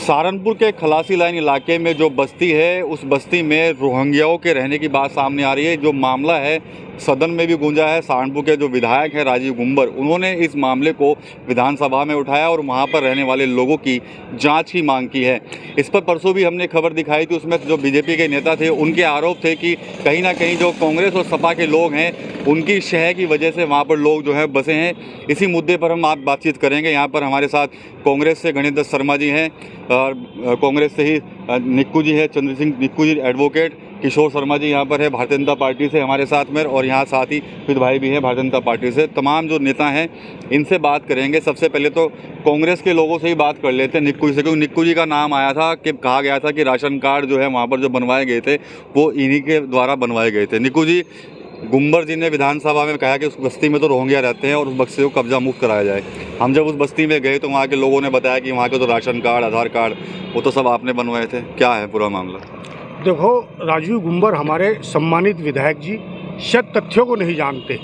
सहारनपुर के खलासी लाइन इलाके में जो बस्ती है, उस बस्ती में रोहिंग्याओं के रहने की बात सामने आ रही है। जो मामला है सदन में भी गूंजा है। सहारनपुर के जो विधायक हैं राजीव गुंबर, उन्होंने इस मामले को विधानसभा में उठाया और वहां पर रहने वाले लोगों की जांच की मांग की है। इस पर परसों भी हमने खबर दिखाई थी, उसमें जो बीजेपी के नेता थे उनके आरोप थे कि कहीं ना कहीं जो कांग्रेस और सपा के लोग हैं उनकी शह की वजह से वहाँ पर लोग जो है बसे हैं। इसी मुद्दे पर हम आप बातचीत करेंगे। यहाँ पर हमारे साथ कांग्रेस से गणेश दत्त शर्मा जी हैं और कांग्रेस से ही निक्कू जी है, चंद्र सिंह निक्कू जी एडवोकेट, किशोर शर्मा जी यहाँ पर है भारतीय जनता पार्टी से हमारे साथ में, और यहाँ साथ ही फिर भाई भी हैं भारतीय जनता पार्टी से। तमाम जो नेता हैं इनसे बात करेंगे। सबसे पहले तो कांग्रेस के लोगों से ही बात कर लेते हैं, निक्कू जी से, क्योंकि निक्कू जी का नाम आया था कि कहा गया था कि राशन कार्ड जो है वहाँ पर जो बनवाए गए थे वो इन्हीं के द्वारा बनवाए गए थे। निक्कू जी, गुंबर जी ने विधानसभा में कहा कि उस बस्ती में तो रोहिंग्या रहते हैं और उस बस्ती को कब्जा मुक्त कराया जाए। हम जब उस बस्ती में गए तो वहाँ के लोगों ने बताया कि वहाँ के तो राशन कार्ड, आधार कार्ड, वो तो सब आपने बनवाए थे। क्या है पूरा मामला? देखो, राजीव गुंबर हमारे सम्मानित विधायक जी शायद तथ्यों को नहीं जानते।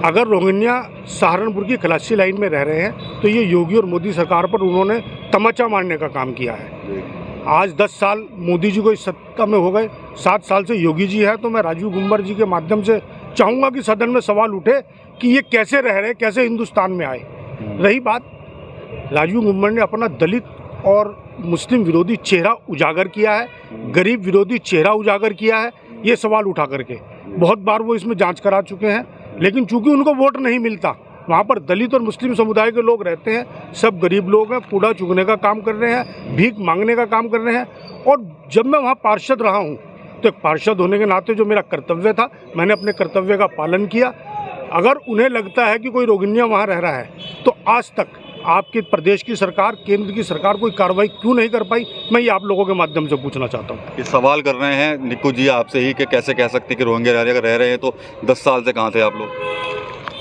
अगर रोहिंग्या सहारनपुर की खलासी लाइन में रह रहे हैं तो ये योगी और मोदी सरकार पर उन्होंने तमाचा मारने का काम किया है। आज 10 साल मोदी जी को इस सत्ता में हो गए, 7 साल से योगी जी है। तो मैं राजीव गुंबर जी के माध्यम से चाहूँगा कि सदन में सवाल उठे कि ये कैसे रह रहे, कैसे हिंदुस्तान में आए। रही बात, राजीव गुंबर ने अपना दलित और मुस्लिम विरोधी चेहरा उजागर किया है, गरीब विरोधी चेहरा उजागर किया है, ये सवाल उठा करके बहुत बार वो इसमें जांच करा चुके हैं। लेकिन चूंकि उनको वोट नहीं मिलता, वहाँ पर दलित और मुस्लिम समुदाय के लोग रहते हैं, सब गरीब लोग हैं, कूड़ा चुगने का काम कर रहे हैं, भीख मांगने का काम कर रहे हैं। और जब मैं वहाँ पार्षद रहा हूँ तो एक पार्षद होने के नाते जो मेरा कर्तव्य था, मैंने अपने कर्तव्य का पालन किया। अगर उन्हें लगता है कि कोई रोहिंग्या वहाँ रह रहा है तो आज तक आपके प्रदेश की सरकार, केंद्र की सरकार कोई कार्रवाई क्यों नहीं कर पाई? मैं ये आप लोगों के माध्यम से पूछना चाहता हूँ। ये सवाल कर रहे हैं निक्कू जी आपसे ही कि कैसे कह सकते कि रोहिंग्या रह रहे हैं, तो 10 साल से कहाँ थे आप लोग?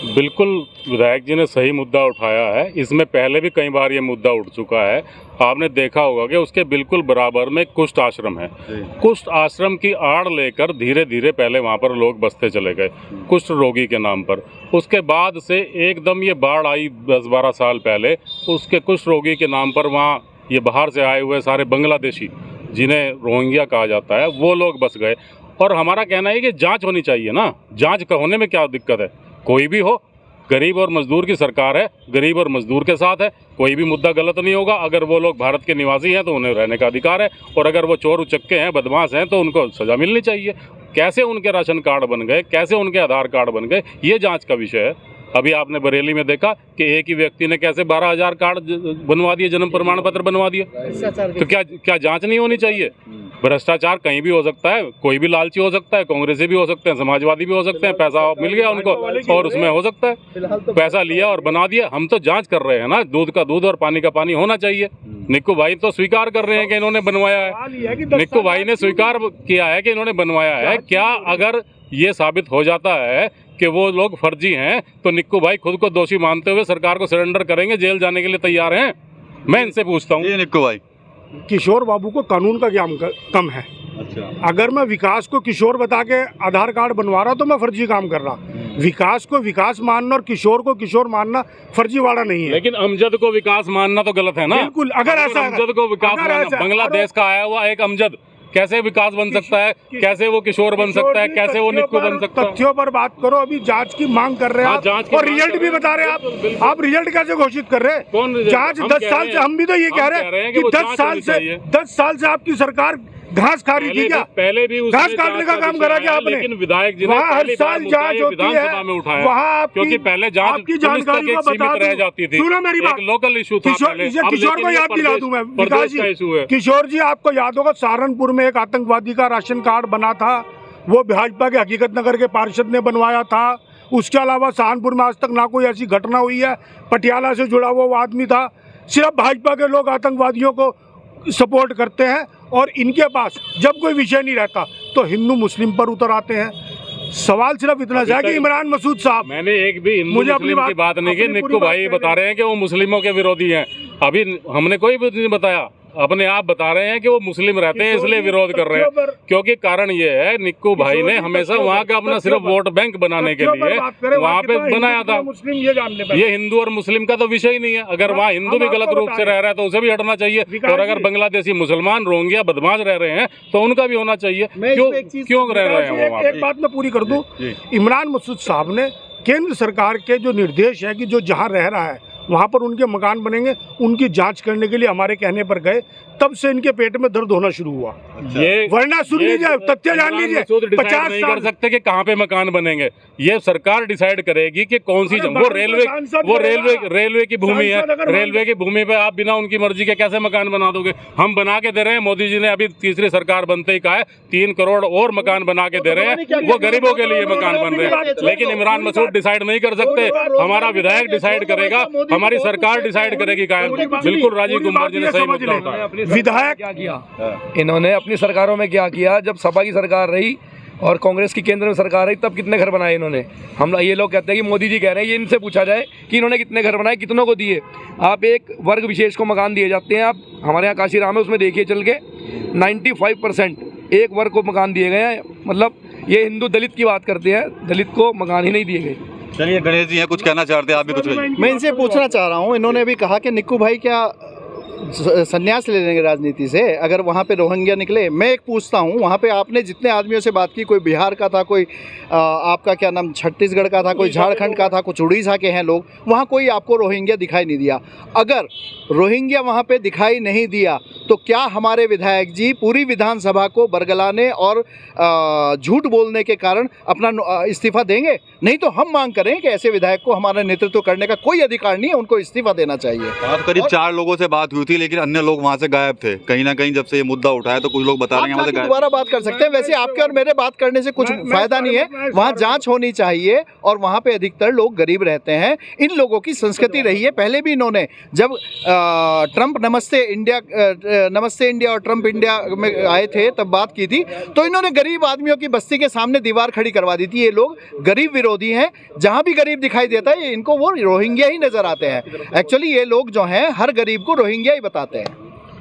बिल्कुल, विधायक जी ने सही मुद्दा उठाया है। इसमें पहले भी कई बार ये मुद्दा उठ चुका है। आपने देखा होगा कि उसके बिल्कुल बराबर में कुष्ठ आश्रम है। कुष्ठ आश्रम की आड़ लेकर धीरे धीरे पहले वहाँ पर लोग बसते चले गए कुष्ठ रोगी के नाम पर। उसके बाद से एकदम ये बाढ़ आई 10-12 साल पहले, उसके कुष्ठ रोगी के नाम पर वहाँ ये बाहर से आए हुए सारे बांग्लादेशी, जिन्हें रोहिंग्या कहा जाता है, वो लोग बस गए। और हमारा कहना है कि जाँच होनी चाहिए ना। जाँच होने में क्या दिक्कत है? कोई भी हो, गरीब और मजदूर की सरकार है, गरीब और मजदूर के साथ है, कोई भी मुद्दा गलत नहीं होगा। अगर वो लोग भारत के निवासी हैं तो उन्हें रहने का अधिकार है, और अगर वो चोर उचक्के हैं, बदमाश हैं, तो उनको सजा मिलनी चाहिए। कैसे उनके राशन कार्ड बन गए, कैसे उनके आधार कार्ड बन गए, ये जांच का विषय है। अभी आपने बरेली में देखा कि एक ही व्यक्ति ने कैसे 12,000 कार्ड बनवा दिए, जन्म प्रमाण पत्र बनवा दिए। तो क्या जांच नहीं होनी चाहिए? भ्रष्टाचार कहीं भी हो सकता है, कोई भी लालची हो सकता है, कांग्रेसी भी हो सकते हैं, समाजवादी भी हो सकते हैं। पैसा मिल गया उनको और उसमें हो सकता है पैसा लिया और बना दिया। हम तो जांच कर रहे हैं ना, दूध का दूध और पानी का पानी होना चाहिए। निक्कू भाई तो स्वीकार कर रहे हैं कि इन्होंने बनवाया है। निक्कू भाई ने स्वीकार किया है कि इन्होंने बनवाया है। क्या अगर ये साबित हो जाता है कि वो लोग फर्जी हैं तो निक्कू भाई खुद को दोषी मानते हुए सरकार को सरेंडर करेंगे, जेल जाने के लिए तैयार हैं? मैं इनसे पूछता हूँ। निक्कू भाई, किशोर बाबू को कानून का ज्ञान कम है। अच्छा, अगर मैं विकास को किशोर बता के आधार कार्ड बनवा रहा तो मैं फर्जी काम कर रहा। विकास को विकास मानना और किशोर को किशोर मानना फर्जीवाड़ा नहीं है। लेकिन अमजद को विकास मानना तो गलत है ना। बिल्कुल, अगर ऐसा अमजद को विकास मानना, बांग्लादेश का आया हुआ एक अमजद कैसे विकास बन सकता है? कैसे वो किशोर बन सकता है? कैसे वो निक्कू बन सकता है? तथ्यों पर बात करो। अभी जांच की मांग कर रहे हैं आप, और रिजल्ट भी बता रहे हैं आप रिजल्ट कैसे घोषित कर रहे हैं? जांच 10 साल से, हम भी तो ये कह रहे हैं कि 10 साल से आपकी सरकार घास खा रही थी क्या? पहले भी घास काटने का काम करा क्या आपने? लेकिन विधायक जी ने हर साल जांच होती है वहाँ, क्योंकि पहले जांच आपकी जानकारी को बता रह जाती थी। सुनो मेरी बात, लोकल इशू था। किशोर को याद दिला दूं मैं, विकास जी, किशोर जी आपको याद होगा सहारनपुर में एक आतंकवादी का राशन कार्ड बना था, वो भाजपा के हकीकत नगर के पार्षद ने बनवाया था। उसके अलावा सहारनपुर में आज तक ना कोई ऐसी घटना हुई है। पटियाला से जुड़ा हुआ वो आदमी था। सिर्फ भाजपा के लोग आतंकवादियों को सपोर्ट करते हैं, और इनके पास जब कोई विषय नहीं रहता तो हिंदू मुस्लिम पर उतर आते हैं। सवाल सिर्फ इतना है कि इमरान मसूद साहब, मैंने एक भी हिंदू मुस्लिम की बात नहीं की। निक्कू भाई बता रहे हैं कि वो मुस्लिमों के विरोधी हैं। अभी हमने कोई भी नहीं बताया। अपने आप बता रहे हैं कि वो मुस्लिम रहते हैं इसलिए विरोध कर रहे हैं, क्योंकि कारण ये है निक्कू भाई ने हमेशा वहाँ का अपना सिर्फ वोट बैंक बनाने के लिए वहाँ पे बनाया था। ये हिंदू और मुस्लिम का तो विषय ही नहीं है। अगर वहाँ हिंदू भी गलत रूप से रह रहा है तो उसे भी हटना चाहिए, और अगर बांग्लादेशी मुसलमान रोहिंग्या बदमाश रह रहे हैं तो उनका भी होना चाहिए। क्यों रह रहे हैं वो? एक बात मैं पूरी कर दूं, इमरान मसूद साहब ने केंद्र सरकार के जो निर्देश है कि जो जहां रह रहा है वहां पर उनके मकान बनेंगे, उनकी जांच करने के लिए हमारे कहने पर गए, तब से इनके पेट में दर्द होना शुरू हुआ। ये वरना सुन लीजिए, तथ्य जान लीजिए, 50 नहीं कर सकते कि कहाँ पे मकान बनेंगे। ये सरकार डिसाइड करेगी कि कौन सी वो रेलवे की भूमि है, रेलवे की भूमि पे आप बिना उनकी मर्जी के कैसे मकान बना दोगे? हम बना के दे रहे हैं। मोदी जी ने अभी तीसरी सरकार बनते ही कहा है 3 करोड़ और मकान बना के दे रहे हैं, वो गरीबों के लिए मकान बन रहे हैं। लेकिन इमरान मसूद डिसाइड नहीं कर सकते, हमारा विधायक डिसाइड करेगा, हमारी सरकार डिसाइड करेगी। बिल्कुल राजीव कुमार जी ने सही मुद्दा उठाया। विधायक क्या किया इन्होंने अपनी सरकारों में, क्या किया? जब सपा की सरकार रही और कांग्रेस की केंद्र में सरकार रही तब कितने घर बनाए इन्होंने? हम ये लोग कहते हैं कि मोदी जी कह रहे हैं, ये इनसे पूछा जाए कि इन्होंने कितने घर बनाए, कितनों को दिए? आप एक वर्ग विशेष को मकान दिए जाते हैं। आप हमारे यहाँ काशीराम है, उसमें देखिए चल के 95% एक वर्ग को मकान दिए गए हैं। मतलब ये हिंदू दलित की बात करते हैं, दलित को मकान ही नहीं दिए गए। चलिए गणेश जी हैं, कुछ कहना चाहते हैं आप भी? कुछ मैं इनसे पूछना चाह रहा हूँ, इन्होंने भी कहा कि निक्कू भाई क्या संन्यास ले लेंगे राजनीति से अगर वहाँ पे रोहिंग्या निकले। मैं एक पूछता हूँ, वहाँ पे आपने जितने आदमियों से बात की, कोई बिहार का था, कोई आपका क्या नाम छत्तीसगढ़ का था, कोई झारखंड का था, कुछ उड़ीसा के हैं लोग, वहाँ कोई आपको रोहिंग्या दिखाई नहीं दिया। अगर रोहिंग्या वहाँ पे दिखाई नहीं दिया तो क्या हमारे विधायक जी पूरी विधानसभा को बरगलाने और झूठ बोलने के कारण अपना इस्तीफा देंगे? नहीं तो हम मांग करें कि ऐसे विधायक को हमारा नेतृत्व करने का कोई अधिकार नहीं है, उनको इस्तीफा देना चाहिए। करीब 4 लोगों से बात हुई थी, लेकिन अन्य लोग वहाँ से गायब थे। कहीं ना कहीं जब से ये मुद्दा उठाया तो कुछ लोग बता रहे हैं दोबारा बात कर सकते हैं। वैसे आपके और मेरे बात करने से कुछ फायदा नहीं है, वहाँ जांच होनी चाहिए। और वहाँ पे अधिकतर लोग गरीब रहते हैं, इन लोगों की संस्कृति रही है। पहले भी इन्होंने जब ट्रंप नमस्ते इंडिया और ट्रंप इंडिया में आए थे तब बात की थी, तो इन्होंने गरीब आदमियों की बस्ती के सामने दीवार खड़ी करवा दी थी। ये लोग गरीब विरोधी हैं, जहाँ भी गरीब दिखाई देता है इनको वो रोहिंग्या ही नजर आते हैं। एक्चुअली ये लोग जो हैं हर गरीब को रोहिंग्या ही बताते हैं।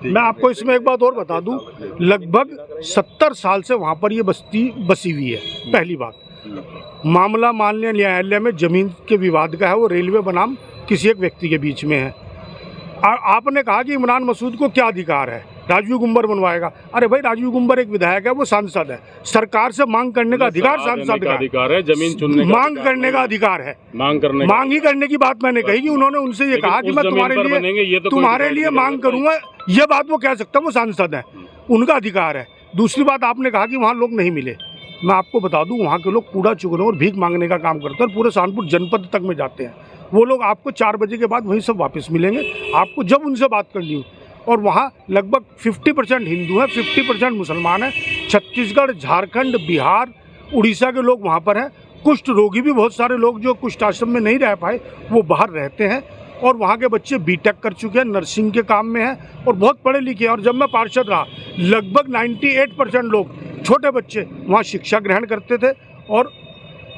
मैं आपको इसमें एक बात और बता दूं, लगभग 70 साल से वहाँ पर ये बस्ती बसी हुई है। पहली बात, मामला माननीय न्यायालय में जमीन के विवाद का है, वो रेलवे बनाम किसी एक व्यक्ति के बीच में है। आपने कहा कि इमरान मसूद को क्या अधिकार है, राजीव गुंबर बनवाएगा। अरे भाई, राजीव गुंबर एक विधायक है, वो सांसद है। सरकार से मांग करने का अधिकार सांसद का अधिकार है, जमीन चुनने का मांग करने का अधिकार है। मांग ही करने की बात मैंने कही कि उन्होंने उनसे ये कहा कि मैं तुम्हारे लिए मांग करूंगा, ये बात वो कह सकता है, वो सांसद है, उनका अधिकार है। दूसरी बात, आपने कहा कि वहाँ लोग नहीं मिले। मैं आपको बता दूं, वहाँ के लोग कूड़ा चुगने और भीख मांगने का काम करते हैं और पूरे सहारनपुर जनपद तक में जाते हैं। वो लोग आपको 4 बजे के बाद वहीं सब वापस मिलेंगे, आपको जब उनसे बात करनी हो। और वहाँ लगभग 50% हिंदू हैं, 50% मुसलमान हैं। छत्तीसगढ़, झारखंड, बिहार, उड़ीसा के लोग वहाँ पर हैं। कुष्ठ रोगी भी बहुत सारे लोग जो कुष्ठ आश्रम में नहीं रह पाए वो बाहर रहते हैं। और वहाँ के बच्चे बीटेक कर चुके हैं, नर्सिंग के काम में हैं और बहुत पढ़े लिखे हैं। और जब मैं पार्षद रहा, लगभग 98% लोग, छोटे बच्चे वहाँ शिक्षा ग्रहण करते थे और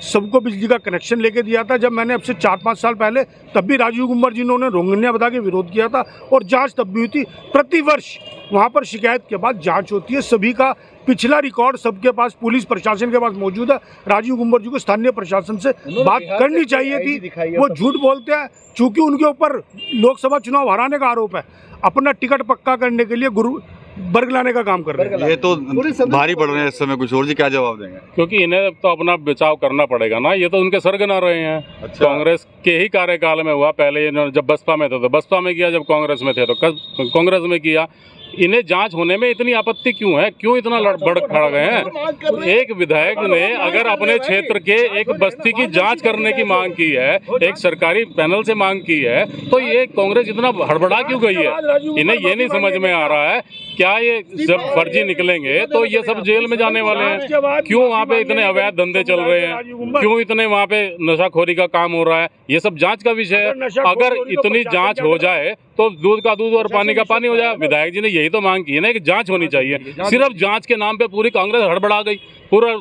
सबको बिजली का कनेक्शन लेके दिया था। जब मैंने अब से 4-5 साल पहले, तब भी राजीव गुंबर जी ने रोहिंग्या बता के विरोध किया था और जांच तब भी हुई थी। प्रतिवर्ष वहाँ पर शिकायत के बाद जांच होती है। सभी का पिछला रिकॉर्ड सबके पास, पुलिस प्रशासन के पास मौजूद है। राजीव गुंबर जी को स्थानीय प्रशासन से बात करनी चाहिए थी, वो झूठ बोलते हैं। चूंकि उनके ऊपर लोकसभा चुनाव हराने का आरोप है, अपना टिकट पक्का करने के लिए बरगलाने का काम कर रहे हैं। ये तो भारी पड़ रहे हैं इस समय। कुछ और जी क्या जवाब देंगे? क्योंकि इन्हें तो अपना बचाव करना पड़ेगा ना, ये तो उनके सरगना रहे हैं। अच्छा। कांग्रेस के ही कार्यकाल में हुआ। पहले जब बसपा में थे तो बसपा में किया, जब कांग्रेस में थे तो कांग्रेस में किया। इन्हें जांच होने में इतनी आपत्ति क्यों है? क्यों इतना लड़बड़ खड़ा गए हैं? एक विधायक ने अगर अपने क्षेत्र के एक बस्ती की जांच करने की मांग की है, एक सरकारी पैनल से मांग की है, तो ये कांग्रेस इतना हड़बड़ा क्यों गई है? इन्हें ये नहीं समझ में आ रहा है, क्या ये जब फर्जी निकलेंगे तो ये सब जेल में जाने वाले हैं? क्यों वहाँ पे इतने अवैध धंधे चल रहे हैं? क्यों इतने वहाँ पे नशाखोरी का काम हो रहा है? ये सब जांच का विषय है। अगर इतनी जांच हो जाए तो दूध का दूध और पानी का पानी हो जाए। विधायक जी ने यही तो मांग की है ना कि जांच होनी चाहिए। सिर्फ जांच के नाम पे पूरी कांग्रेस हड़बड़ा गई, पूरा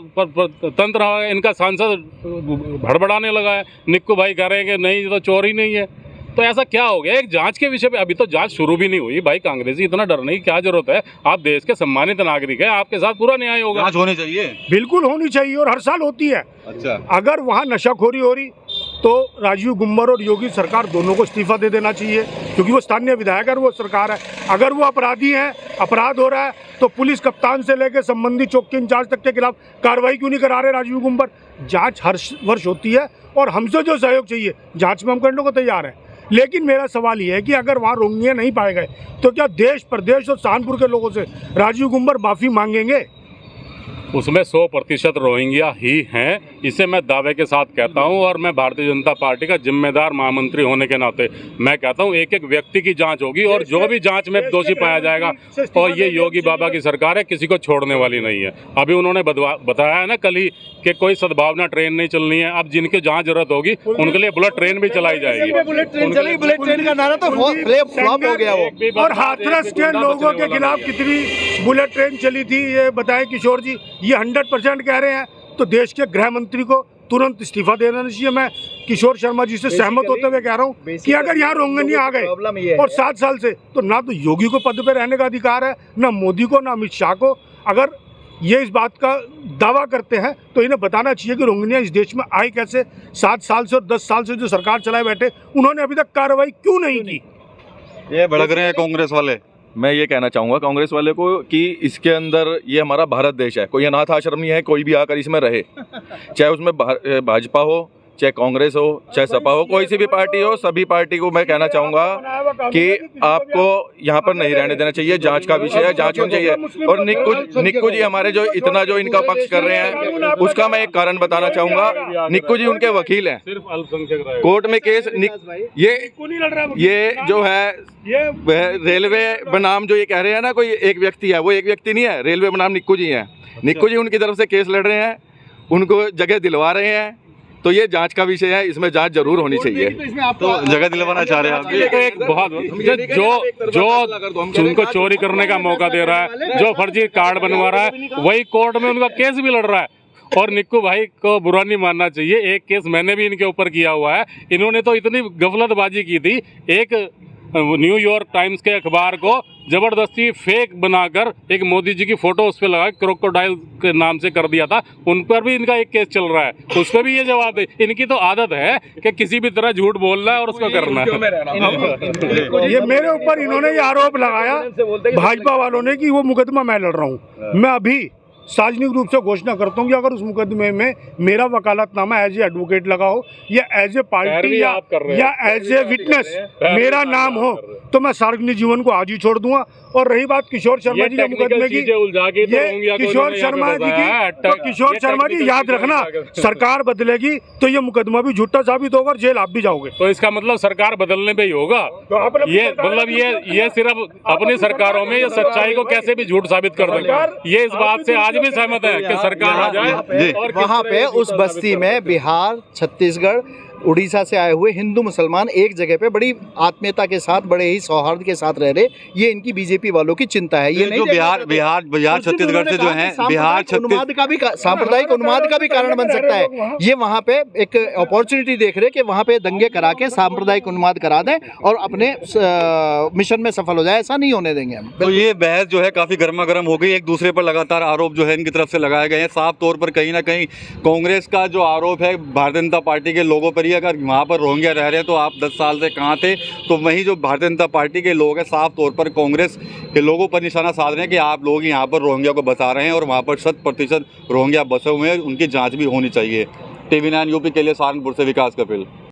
तंत्र इनका सांसद हड़बड़ाने लगा है। निक्कू भाई कह रहे हैं कि नहीं, ये तो चोरी नहीं है। तो ऐसा क्या हो गया? एक जांच के विषय पे अभी तो जांच शुरू भी नहीं हुई भाई। कांग्रेसी इतना डरने की क्या जरूरत है? आप देश के सम्मानित नागरिक है, आपके साथ पूरा न्याय होगा। जांच होनी चाहिए। बिल्कुल होनी चाहिए और हर साल होती है। अच्छा, अगर वहाँ नशाखोरी हो रही तो राजीव गुम्बर और योगी सरकार दोनों को इस्तीफा दे देना चाहिए, क्योंकि वो स्थानीय विधायक है और वो सरकार है। अगर वो अपराधी हैं, अपराध हो रहा है, तो पुलिस कप्तान से लेकर संबंधित चौक के इंचार्ज तक के खिलाफ कार्रवाई क्यों नहीं करा रहे राजीव गुम्बर? जांच हर वर्ष होती है और हमसे जो सहयोग चाहिए जांच में हम करने को तैयार हैं। लेकिन मेरा सवाल ये है कि अगर वहाँ रोहिंग्या नहीं पाए गए तो क्या देश प्रदेश और सहारनपुर के लोगों से राजीव गुम्बर माफ़ी मांगेंगे? उसमें 100% रोहिंग्या ही हैं, इसे मैं दावे के साथ कहता हूं। और मैं भारतीय जनता पार्टी का जिम्मेदार महामंत्री होने के नाते मैं कहता हूं एक एक व्यक्ति की जांच होगी और जो भी जांच में दोषी पाया जाएगा, और ये योगी बाबा की सरकार है, किसी को छोड़ने वाली नहीं है। अभी उन्होंने बताया है ना कल ही कि कोई सद्भावना ट्रेन नहीं चलनी है। अब जिनकी जहाँ जरूरत होगी उनके लिए बुलेट ट्रेन भी चलाई जाएगी। बुलेट ट्रेन का नारा तो फ्लॉप हो गया वो। और हाथरस के लोगों के खिलाफ कितनी बुलेट ट्रेन चली थी ये बताएं किशोर जी? ये 100% कह रहे हैं। तो देश के गृह मंत्री को तुरंत इस्तीफा देना चाहिए। मैं किशोर शर्मा जी से सहमत होते हुए कह रहा हूँ कि अगर यहाँ रोहिंग्या आ गए और 7 साल से, तो ना तो योगी को पद पे रहने का अधिकार है, ना मोदी को, ना अमित शाह को। अगर ये इस बात का दावा करते हैं तो इन्हें बताना चाहिए कि रोहिंग्या इस देश में आए कैसे। 7 साल से और 10 साल से जो सरकार चलाए बैठे, उन्होंने अभी तक कार्रवाई क्यों नहीं की? ये भड़क रहे हैं कांग्रेस वाले। मैं ये कहना चाहूँगा कांग्रेस वाले को कि इसके अंदर ये हमारा भारत देश है, कोई अनाथ आश्रम नहीं है। कोई भी आकर इसमें रहे, चाहे उसमें भाजपा हो, चाहे कांग्रेस हो, चाहे सपा हो, कोई सी भी पार्टी हो, सभी पार्टी को मैं कहना चाहूँगा कि आपको यहाँ पर नहीं रहने देना चाहिए। जांच का विषय है, जांच होनी चाहिए। और निक्कू जी हमारे जो इतना जो इनका पक्ष कर रहे हैं, उसका मैं एक कारण बताना चाहूँगा। निक्कू जी उनके वकील हैं, सिर्फ अल्पसंख्यक कोर्ट में केस ये जो है रेलवे बनाम जो ये कह रहे हैं ना, कोई एक व्यक्ति है, वो एक व्यक्ति नहीं है। रेलवे बनाम निक्कू जी हैं। निक्कू जी उनकी तरफ से केस लड़ रहे हैं, उनको जगह दिलवा रहे हैं। तो ये जांच का विषय है, इसमें जांच जरूर होनी चाहिए। तो जगह दिलवाना चाह रहे हैं आप? ये तो एक बहुत जो उनको चोरी करने का मौका दे रहा है, जो फर्जी कार्ड बनवा रहा है, वही कोर्ट में उनका केस भी लड़ रहा है। और निक्कू भाई को बुरा नहीं मानना चाहिए, एक केस मैंने भी इनके ऊपर किया हुआ है। इन्होंने तो इतनी गफलतबाजी की थी, एक न्यूयॉर्क टाइम्स के अखबार को जबरदस्ती फेक बनाकर एक मोदी जी की फोटो उस पर लगा क्रोकोडाइल के नाम से कर दिया था। उन पर भी इनका एक केस चल रहा है, उस पर भी ये जवाब दे। इनकी तो आदत है कि किसी भी तरह झूठ बोलना है और उसको करना है। ये मेरे ऊपर इन्होंने ये आरोप लगाया भाजपा वालों ने कि वो मुकदमा मैं लड़ रहा हूँ। मैं अभी सार्वजनिक रूप से घोषणा करता हूँ कि अगर उस मुकदमे में मेरा वकालतनामा एज ए एडवोकेट लगा हो या एज ए पार्टी या एज ए विटनेस मेरा नाम हो, तो मैं सार्वजनिक जीवन को आज ही छोड़ दूंगा। और रही बात किशोर शर्मा जी के मुकदमे की, ये किशोर शर्मा जी याद रखना, सरकार बदलेगी तो ये मुकदमा भी झूठा साबित होगा और जेल आप भी जाओगे। तो इसका मतलब सरकार बदलने पे ही होगा। ये मतलब ये सिर्फ अपनी सरकारों में ये सच्चाई को कैसे भी झूठ साबित कर देंगे। ये इस बात से आज भी सहमत है कि सरकार आ जाए। और वहाँ पे उस बस्ती में बिहार, छत्तीसगढ़, उड़ीसा से आए हुए हिंदू मुसलमान एक जगह पे बड़ी आत्मीयता के साथ, बड़े ही सौहार्द के साथ रह रहे। ये इनकी बीजेपी वालों की चिंता है। ये जो बिहार छत्तीसगढ़ से जो है, बिहार उन्माद का भी, सांप्रदायिक उन्माद का भी कारण बन सकता है। ये वहाँ पे एक अपॉर्चुनिटी देख रहे कि वहाँ पे दंगे करा के सांप्रदायिक उन्माद करा दें और अपने मिशन में सफल हो जाए। ऐसा नहीं होने देंगे हम। तो ये बहस जो है काफी गर्मा गर्म हो गई। एक दूसरे पर लगातार आरोप जो है इनकी तरफ से लगाए गए हैं। साफ तौर पर कहीं ना कहीं कांग्रेस का जो आरोप है भारतीय जनता पार्टी के लोगों पर, अगर वहाँ पर रोहिंग्या रह रहे हैं तो आप 10 साल से कहाँ थे, तो वहीं जो भारतीय जनता पार्टी के लोग हैं साफ तौर पर कांग्रेस के लोगों पर निशाना साध रहे हैं कि आप लोग यहाँ पर रोहिंग्या को बचा रहे हैं और वहाँ पर 100% रोहिंग्या बसे हुए हैं, उनकी जांच भी होनी चाहिए। TV9 यूपी के लिए सहारनपुर से विकास कपिल।